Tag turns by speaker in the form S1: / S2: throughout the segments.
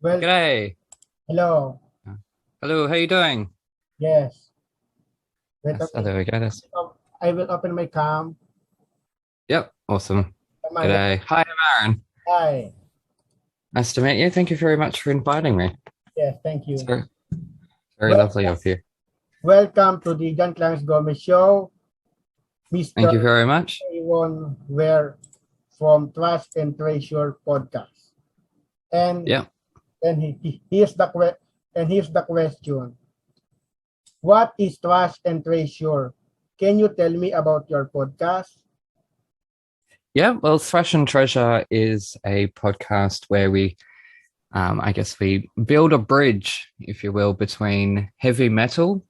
S1: Well,
S2: G'day.
S1: hello.
S2: Hello, how you doing?
S1: Yes. Wait a
S2: Oh,
S1: minute.
S2: there we go. That's,
S1: I will open my cam.
S2: yep, awesome.
S1: Am I
S2: G'day. Hi, I'm Aaron.
S1: Hi.
S2: Nice to meet you. Thank you very much for inviting me.
S1: Yes, thank
S2: It's
S1: you.
S2: very, very
S1: Well,
S2: lovely of you.
S1: welcome to the John Clarence Gomez Show,
S2: Thank
S1: Mr.
S2: you very much.
S1: Aaron Ware from Thrashn Treasure podcast. And
S2: Yeah.
S1: and here's the question. What is Thrashn Treasure? Can you tell me about your podcast?
S2: Yeah, well, Thrashn Treasure is a podcast where I guess we build a bridge, if you will, between heavy metal,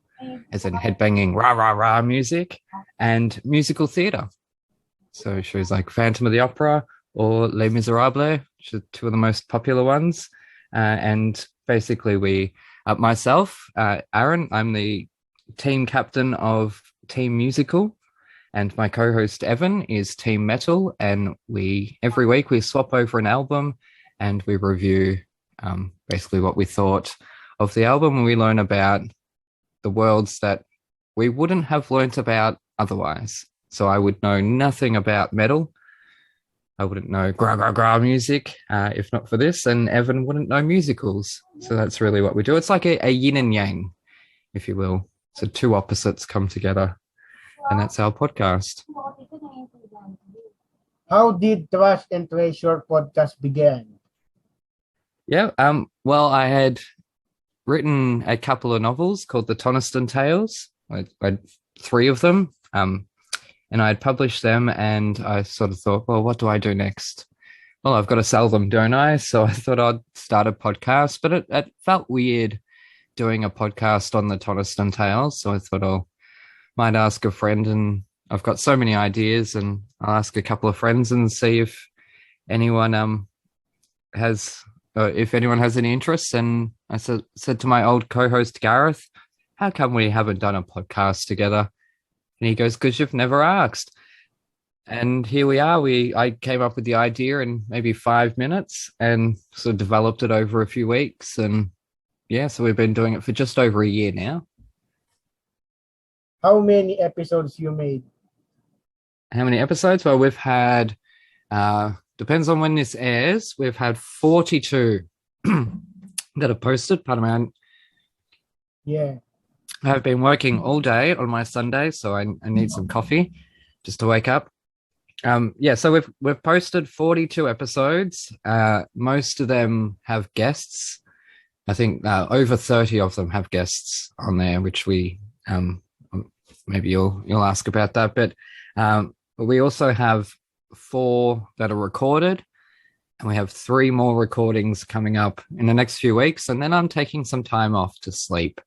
S2: as in headbanging rah rah rah music, and musical theatre. So shows like Phantom of the Opera or Les Miserables, which are two of the most popular ones. And basically, Aaron, I'm the team captain of Team Musical, and my co-host Evan is Team Metal. And we every week we swap over an album, and we review basically what we thought of the album, and we learn about the worlds that we wouldn't have learnt about otherwise. So I would know nothing about metal. I wouldn't know gra gra gra music if not for this, and Evan wouldn't know musicals. So that's really what we do. It's like a yin and yang, if you will. So two opposites come together, and that's our podcast.
S1: How did Thrashn Treasure podcast begin?
S2: Yeah. Well, I had written a couple of novels called the Toniston Tales. I had three of them. And I had published them, and I sort of thought, well, what do I do next? Well, I've got to sell them, don't I? So I thought I'd start a podcast, but it felt weird doing a podcast on the Toniston Tales. So I thought I might ask a friend, and I've got so many ideas, and I'll ask a couple of friends and see if anyone has if anyone has any interest. And I said to my old co-host Gareth, how come we haven't done a podcast together? And he goes, because you've never asked. And here we are. I came up with the idea in maybe 5 minutes and sort of developed it over a few weeks. And yeah, so we've been doing it for just over a year now.
S1: How many episodes you made?
S2: How many episodes? Well, we've had, depends on when this airs, we've had 42 that have posted. Pardon me.
S1: Yeah.
S2: I've been working all day on my Sunday, so I need some coffee just to wake up. Yeah, so we've posted 42 episodes. Most of them have guests. I think over 30 of them have guests on there, which we maybe you'll ask about that. But we also have four that are recorded, and we have three more recordings coming up in the next few weeks. And then I'm taking some time off to sleep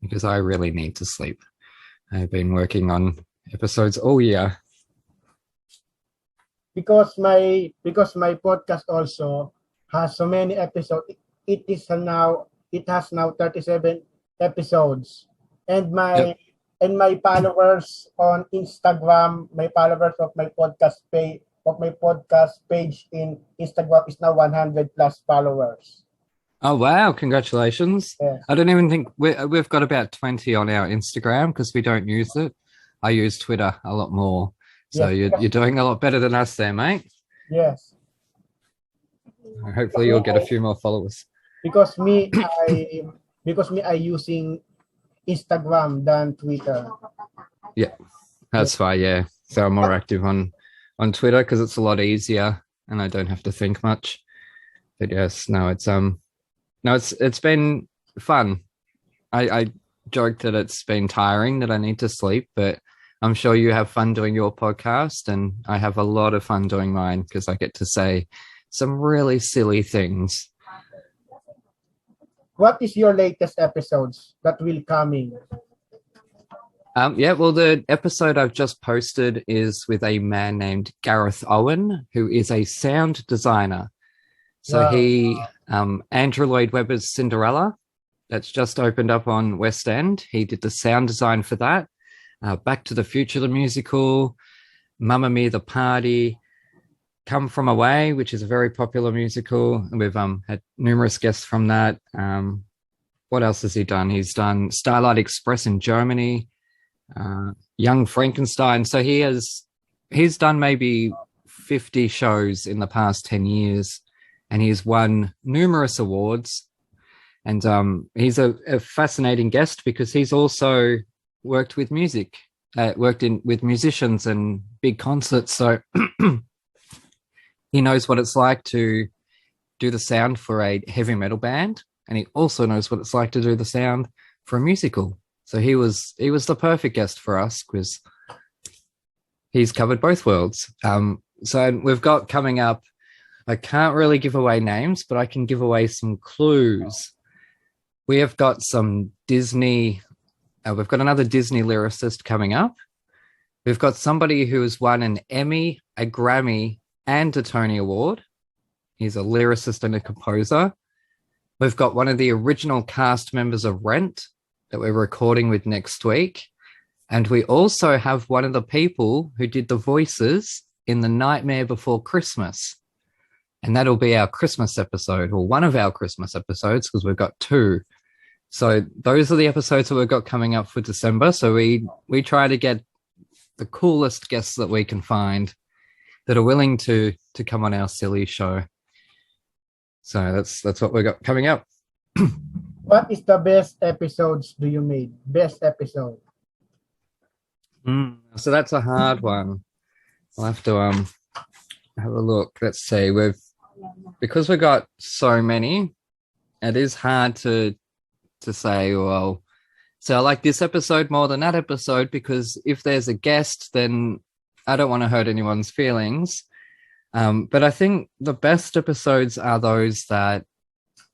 S2: because I really need to sleep. I've been working on episodes all year.
S1: Because my podcast also has so many episodes. It has now 37 episodes. And
S2: Yep.
S1: my followers on Instagram, my followers of my podcast page in Instagram is now 100 plus followers.
S2: Oh wow! Congratulations.
S1: Yes.
S2: I don't even think we've got about 20 on our Instagram because we don't use it. I use Twitter a lot more. So
S1: Yes.
S2: you're doing a lot better than us there, mate.
S1: Yes.
S2: Hopefully
S1: Because me
S2: you'll get a
S1: I
S2: few more followers.
S1: because me I because me I using Instagram than Twitter.
S2: Yeah,
S1: Yes.
S2: that's why. Yeah, so I'm more active on Twitter because it's a lot easier and I don't have to think much. But yes, no, it's been fun. I joke that it's been tiring that I need to sleep, but I'm sure you have fun doing your podcast, and I have a lot of fun doing mine because I get to say some really silly things.
S1: What is your latest episodes that will coming?
S2: Yeah, well, the episode I've just posted is with a man named Gareth Owen, who is a sound designer. So
S1: Wow.
S2: Andrew Lloyd Webber's Cinderella, that's just opened up on West End. He did the sound design for that. Back to the Future, the musical, Mamma Mia, the party. Come From Away, which is a very popular musical, and we've had numerous guests from that. What else has he done? He's done Starlight Express in Germany, Young Frankenstein. So he's done maybe 50 shows in the past 10 years, and he's won numerous awards. And he's a fascinating guest because he's also worked with music, with musicians and big concerts. So he knows what it's like to do the sound for a heavy metal band, and he also knows what it's like to do the sound for a musical. So he was the perfect guest for us because he's covered both worlds. So we've got coming up, I can't really give away names, but I can give away some clues. We have got some Disney, we've got another Disney lyricist coming up. We've got somebody who has won an Emmy, a Grammy, and a Tony Award. He's a lyricist and a composer. We've got one of the original cast members of Rent that we're recording with next week. And we also have one of the people who did the voices in The Nightmare Before Christmas. And that'll be our Christmas episode, or one of our Christmas episodes, because we've got two. So those are the episodes that we've got coming up for December. So we try to get the coolest guests that we can find that are willing to come on our silly show. So that's what we got coming up.
S1: What is the best episodes do you made? Best episode.
S2: So that's a hard one. I'll have to have a look. Let's see. Because we've got so many, it is hard to say, well, so I like this episode more than that episode, because if there's a guest, then I don't want to hurt anyone's feelings. But I think the best episodes are those that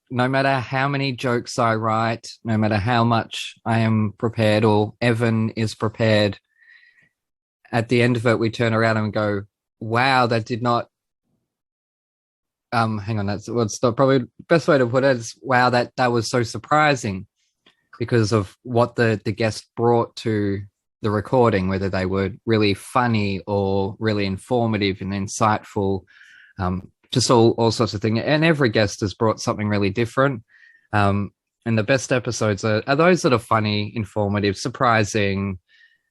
S2: no matter how many jokes I write, no matter how much I am prepared or Evan is prepared, at the end of it, we turn around and go, wow, that did not, hang on, that's what's the probably best way to put it is, wow, that was so surprising because of what the guest brought to the recording, whether they were really funny or really informative and insightful, just all sorts of things. And every guest has brought something really different. And the best episodes are those that are funny, informative, surprising,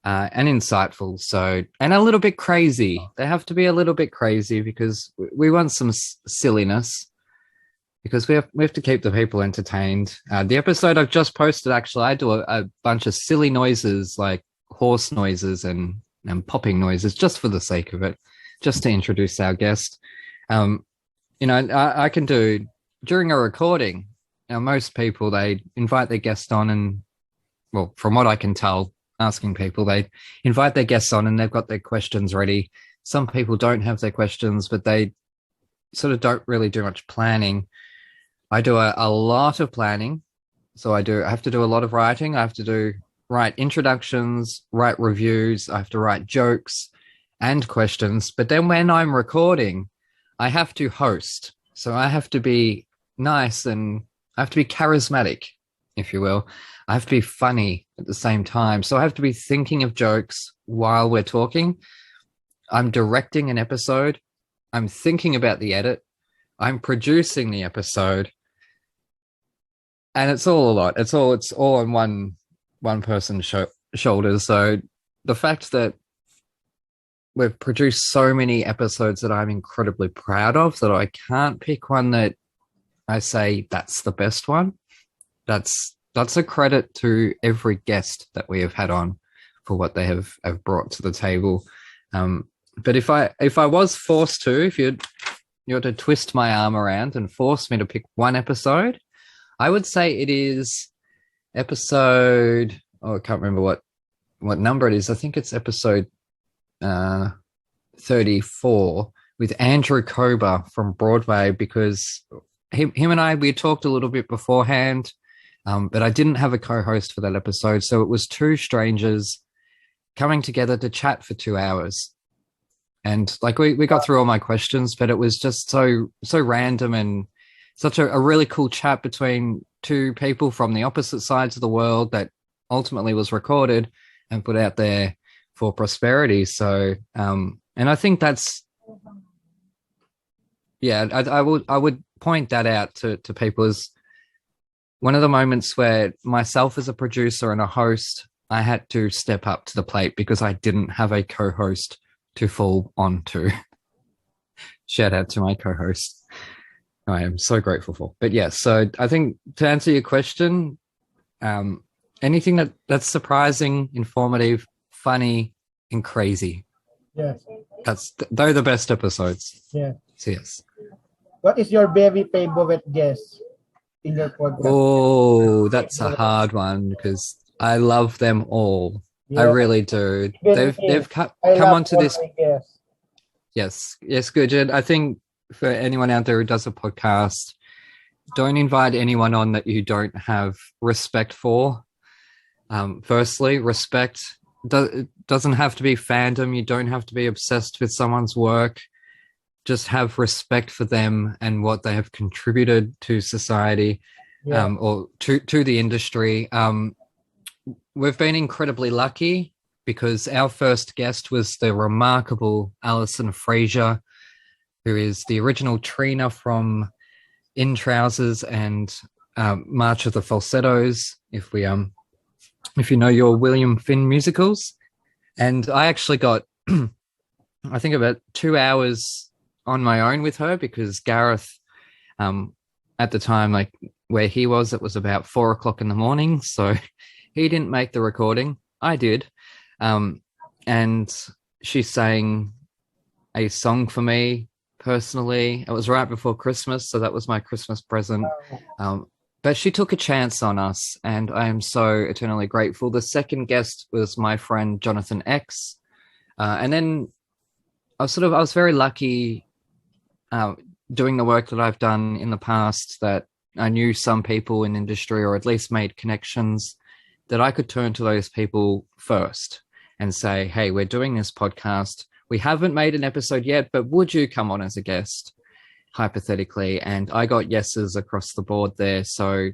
S2: and insightful. So, and a little bit crazy. They have to be a little bit crazy because we want some silliness, because we have to keep the people entertained. The episode I've just posted, actually, I do a bunch of silly noises, like horse noises and popping noises, just for the sake of it, just to introduce our guest. I can do during a recording. Now, most people, they invite their guest on, and, well, from what I can tell, asking people, they invite their guests on and they've got their questions ready. Some people don't have their questions, but they sort of don't really do much planning. I do a lot of planning. So I have to do a lot of writing. I have to write introductions, write reviews. I have to write jokes and questions. But then when I'm recording, I have to host. So I have to be nice and I have to be charismatic, if you will. I have to be funny at the same time. So I have to be thinking of jokes while we're talking. I'm directing an episode. I'm thinking about the edit. I'm producing the episode. And it's all a lot. It's all on one person's shoulders. So the fact that we've produced so many episodes that I'm incredibly proud of, that I can't pick one that I say that's the best one. That's a credit to every guest that we have had on for what they have brought to the table. But if I was forced to, if you were to twist my arm around and force me to pick one episode, I would say it is episode, I can't remember what number it is. I think it's episode 34 with Andrew Kober from Broadway, because him and I, we talked a little bit beforehand, but I didn't have a co-host for that episode. So it was two strangers coming together to chat for 2 hours. And like we got through all my questions, but it was just so random and such a really cool chat between two people from the opposite sides of the world that ultimately was recorded and put out there for prosperity. So, and I think that's yeah, I would point that out to people as one of the moments where myself as a producer and a host, I had to step up to the plate because I didn't have a co-host to fall onto. Shout out to my co-host. I am so grateful for. But yeah, so I think to answer your question, anything that's surprising, informative, funny, and crazy.
S1: Yes.
S2: They're the best episodes.
S1: Yeah.
S2: So yes.
S1: What is your very favorite guest in your podcast?
S2: Oh, that's a hard one because I love them all.
S1: Yeah.
S2: I really do.
S1: Even
S2: They've come
S1: love
S2: onto
S1: all
S2: this.
S1: my guests.
S2: Yes, good. And I think for anyone out there who does a podcast, don't invite anyone on that you don't have respect for. Firstly, respect it doesn't have to be fandom. You don't have to be obsessed with someone's work. Just have respect for them and what they have contributed to society, or to the industry. We've been incredibly lucky because our first guest was the remarkable Alison Fraser, who is the original Trina from In Trousers and March of the Falsettos, if you know your William Finn musicals. And I actually got, I think, about 2 hours on my own with her because Gareth, at the time, like where he was, it was about 4:00 in the morning. So he didn't make the recording. I did. And she sang a song for me personally. It was right before Christmas, so that was my Christmas present. But she took a chance on us, and I am so eternally grateful. The second guest was my friend Jonathan X, and then I was very lucky doing the work that I've done in the past, that I knew some people in industry, or at least made connections, that I could turn to those people first and say, hey, we're doing this podcast. We haven't made an episode yet, but would you come on as a guest, hypothetically? And I got yeses across the board there. So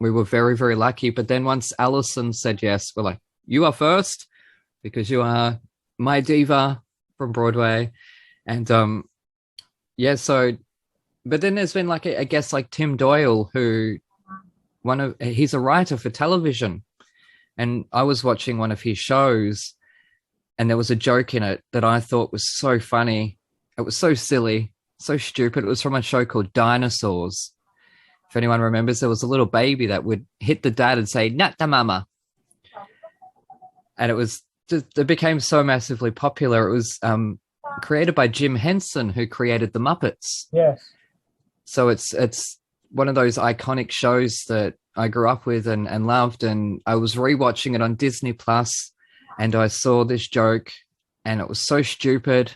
S2: we were very, very lucky. But then once Alison said yes, we're like, you are first because you are my diva from Broadway. And but then there's been like a guest like Tim Doyle, who he's a writer for television. And I was watching one of his shows and there was a joke in it that I thought was so funny. It was so silly, so stupid. It was from a show called Dinosaurs. If anyone remembers, there was a little baby that would hit the dad and say, "Not the mama." And it became so massively popular. It was created by Jim Henson, who created The Muppets.
S1: Yes.
S2: So it's one of those iconic shows that I grew up with and loved. And I was rewatching it on Disney Plus, and I saw this joke, and it was so stupid,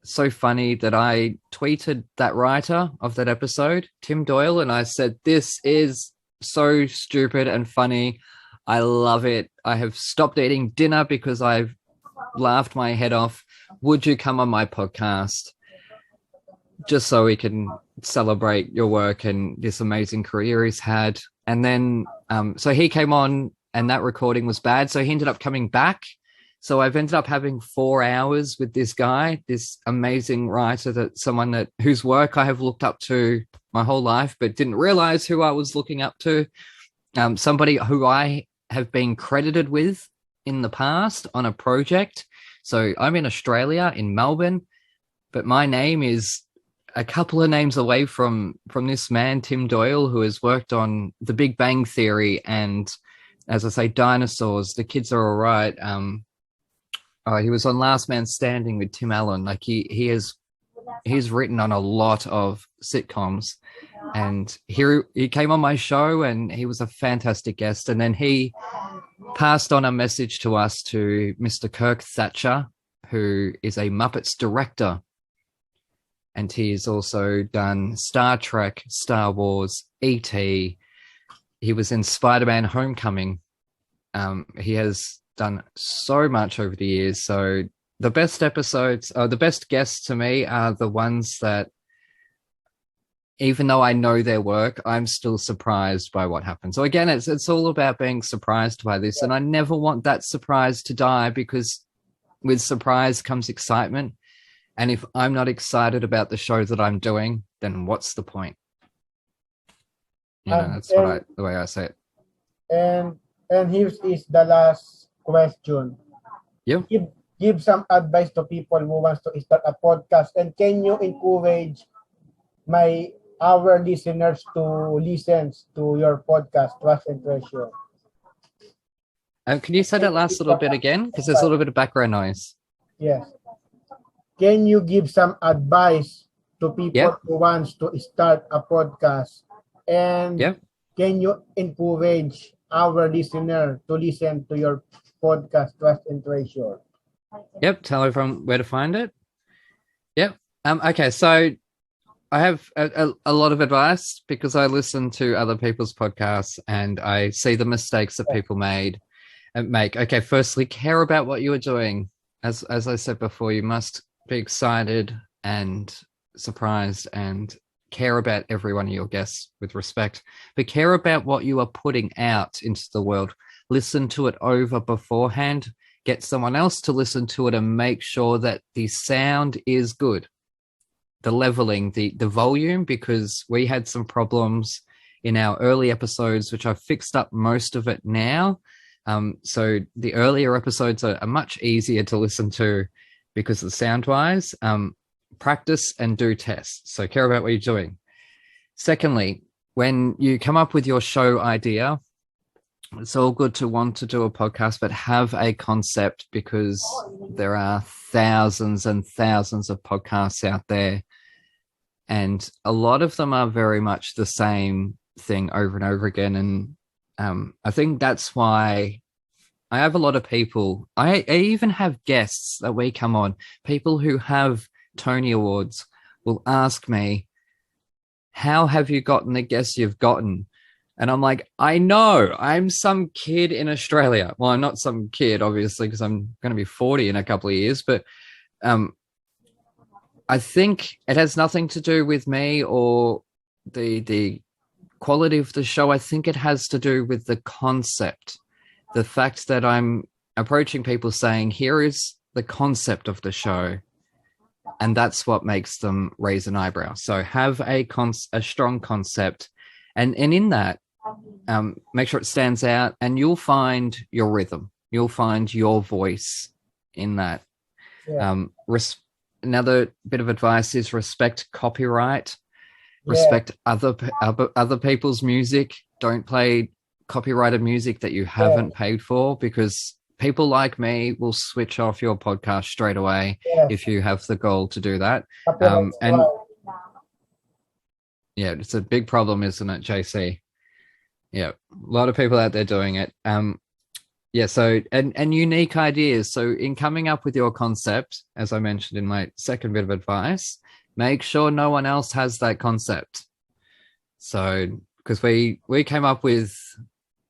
S2: so funny, that I tweeted that writer of that episode, Tim Doyle, and I said, "This is so stupid and funny. I love it. I have stopped eating dinner because I've laughed my head off. Would you come on my podcast just so we can celebrate your work and this amazing career he's had?" And then, so he came on, and that recording was bad. So he ended up coming back. So I've ended up having 4 hours with this guy, this amazing writer, whose work I have looked up to my whole life, but didn't realize who I was looking up to. Somebody who I have been credited with in the past on a project. So I'm in Australia, in Melbourne, but my name is a couple of names away from this man, Tim Doyle, who has worked on The Big Bang Theory and, as I say, Dinosaurs. The Kids Are All Right. He was on Last Man Standing with Tim Allen. Like he's written on a lot of sitcoms, and he came on my show, and he was a fantastic guest. And then he passed on a message to us to Mr. Kirk Thatcher, who is a Muppets director. And he's also done Star Trek, Star Wars, E.T. He was in Spider-Man Homecoming. He has done so much over the years. So the best episodes, the best guests to me are the ones that, even though I know their work, I'm still surprised by what happened. So again, it's all about being surprised by this. And I never want that surprise to die, because with surprise comes excitement. And if I'm not excited about the show that I'm doing, then what's the point? That's the way I say it.
S1: And here is the last question.
S2: Yeah.
S1: Give some advice to people who wants to start a podcast, and can you encourage our listeners to listen to your podcast, Thrashn Treasure?
S2: Can you say that last little bit again? Because there's a little bit of background noise.
S1: Yes. Can you give some advice to people who wants to start a podcast? And can you encourage our listener to listen to your podcast, Thrashn Treasure?
S2: Yep. Tell everyone where to find it. Yep. Okay. So I have a lot of advice because I listen to other people's podcasts and I see the mistakes that people make. Okay. Firstly, care about what you are doing. As I said before, you must be excited and surprised and care about every one of your guests with respect, but care about what you are putting out into the world. Listen to it over beforehand. Get someone else to listen to it and make sure that the sound is good. The leveling, the volume, because we had some problems in our early episodes, which I've fixed up most of it now. So the earlier episodes are much easier to listen to because of the sound-wise. Practice and do tests. So care about what you're doing. Secondly, when you come up with your show idea, it's all good to want to do a podcast, but have a concept because there are thousands and thousands of podcasts out there. And a lot of them are very much the same thing over and over again. And I think that's why I have a lot of people. I even have guests that we come on, people who have Tony Awards will ask me, how have you gotten the guests you've gotten? And I'm like, I know, I'm some kid in Australia. Well, I'm not some kid, obviously, because I'm going to be 40 in a couple of years. But I think it has nothing to do with me or the quality of the show. I think it has to do with the concept. The fact that I'm approaching people saying, here is the concept of the show. And that's what makes them raise an eyebrow. So have a strong concept. And in that, make sure it stands out and you'll find your rhythm. You'll find your voice in that. Yeah. Another bit of advice is respect copyright. Respect other people's music. Don't play copyrighted music that you haven't paid for, because people like me will switch off your podcast straight away if you have the goal to do that. And yeah, it's a big problem, isn't it, JC? Yeah, a lot of people out there doing it. So and unique ideas. So in coming up with your concept, as I mentioned in my second bit of advice, make sure no one else has that concept. So because we came up with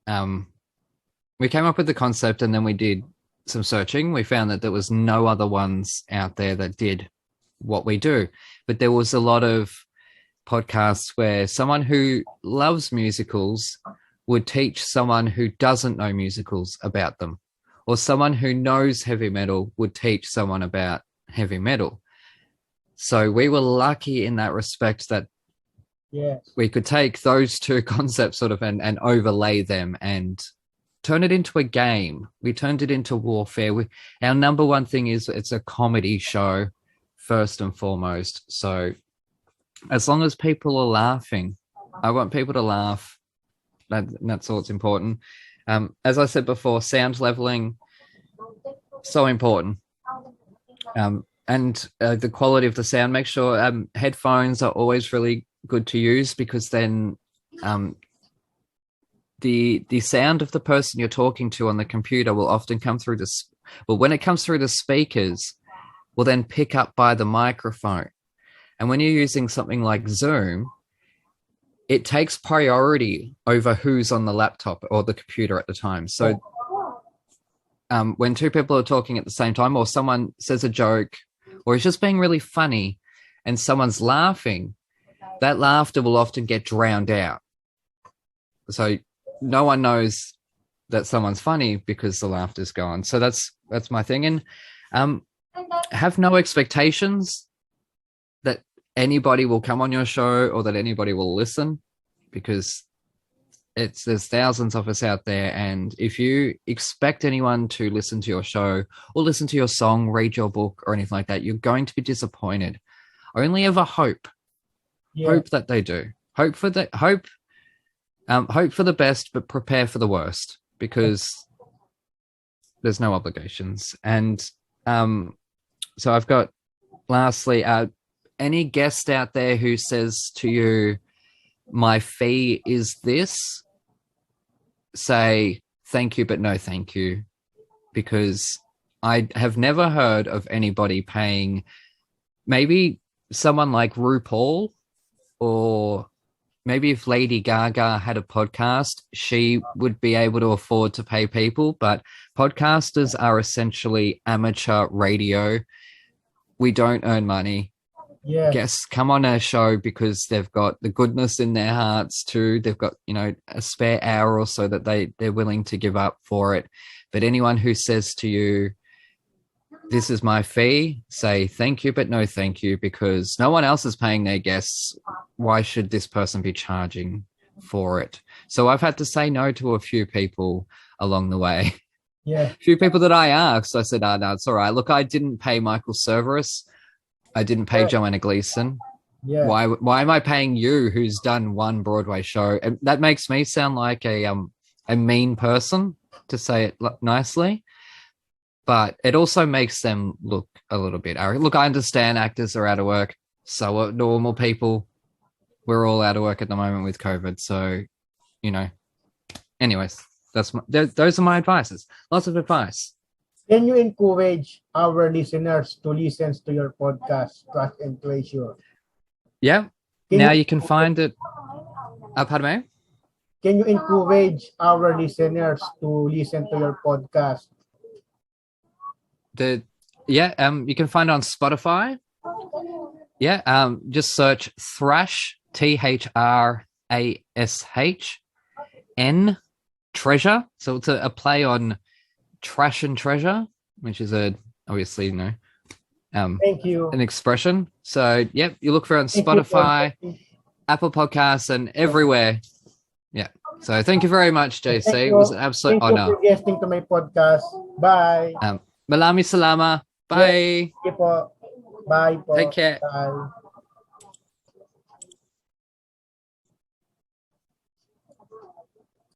S2: the concept and then we did some searching. We found that there was no other ones out there that did what we do. But there was a lot of podcasts where someone who loves musicals would teach someone who doesn't know musicals about them, or someone who knows heavy metal would teach someone about heavy metal. So we were lucky in that respect that we could take those two concepts sort of and overlay them and turn it into a game. We turned it into warfare. Our number one thing is it's a comedy show first and foremost. So as long as people are laughing, I want people to laugh. That's all that's important. As I said before, sound leveling, so important. And the quality of the sound, make sure headphones are always really good to use, because then the sound of the person you're talking to on the computer will often come through when it comes through the speakers, will then pick up by the microphone. And when you're using something like Zoom, it takes priority over who's on the laptop or the computer at the time. So when two people are talking at the same time, or someone says a joke, or is just being really funny and someone's laughing, that laughter will often get drowned out. So no one knows that someone's funny because the laughter's gone. So that's my thing. And have no expectations that anybody will come on your show or that anybody will listen, because there's thousands of us out there, and if you expect anyone to listen to your show or listen to your song, read your book, or anything like that, you're going to be disappointed. Only ever hope that they do. Hope for the best, but prepare for the worst, because there's no obligations. And so I've got, lastly, any guest out there who says to you, my fee is this, say thank you, but no thank you, because I have never heard of anybody paying, maybe someone like RuPaul, or maybe if Lady Gaga had a podcast, she would be able to afford to pay people, but podcasters are essentially amateur radio. We don't earn money. Guests come on our show because they've got the goodness in their hearts too. They've got, a spare hour or so that they're willing to give up for it. But anyone who says to you, this is my fee, say thank you, but no thank you, because no one else is paying their guests. Why should this person be charging for it? So I've had to say no to a few people along the way. A few people that I asked, I said, no, it's all right. Look, I didn't pay Michael Cerverus. I didn't pay Joanna Gleason. Why am I paying you, who's done one Broadway show? And that makes me sound like a mean person, to say it nicely. But it also makes them look a little bit arrogant. Look, I understand actors are out of work. So are normal people. We're all out of work at the moment with COVID. So, anyways, those are my advices. Lots of advice.
S1: Can you encourage our listeners to listen to your podcast, Thrashn Treasure?
S2: Yeah. You can find it. Pardon me?
S1: Can you encourage our listeners to listen to your podcast?
S2: You can find it on Spotify. Just search Thrash, THRASHN Treasure. So it's a play on Thrashn Treasure, which is obviously
S1: thank you,
S2: an expression. So you look for it on Spotify, Apple Podcasts, and everywhere. So thank you very much, JC. It was an absolute honor.
S1: Thank you for guesting to my podcast. Bye.
S2: Malami salama. Bye.
S1: Bye po.
S2: Take care.
S1: Bye.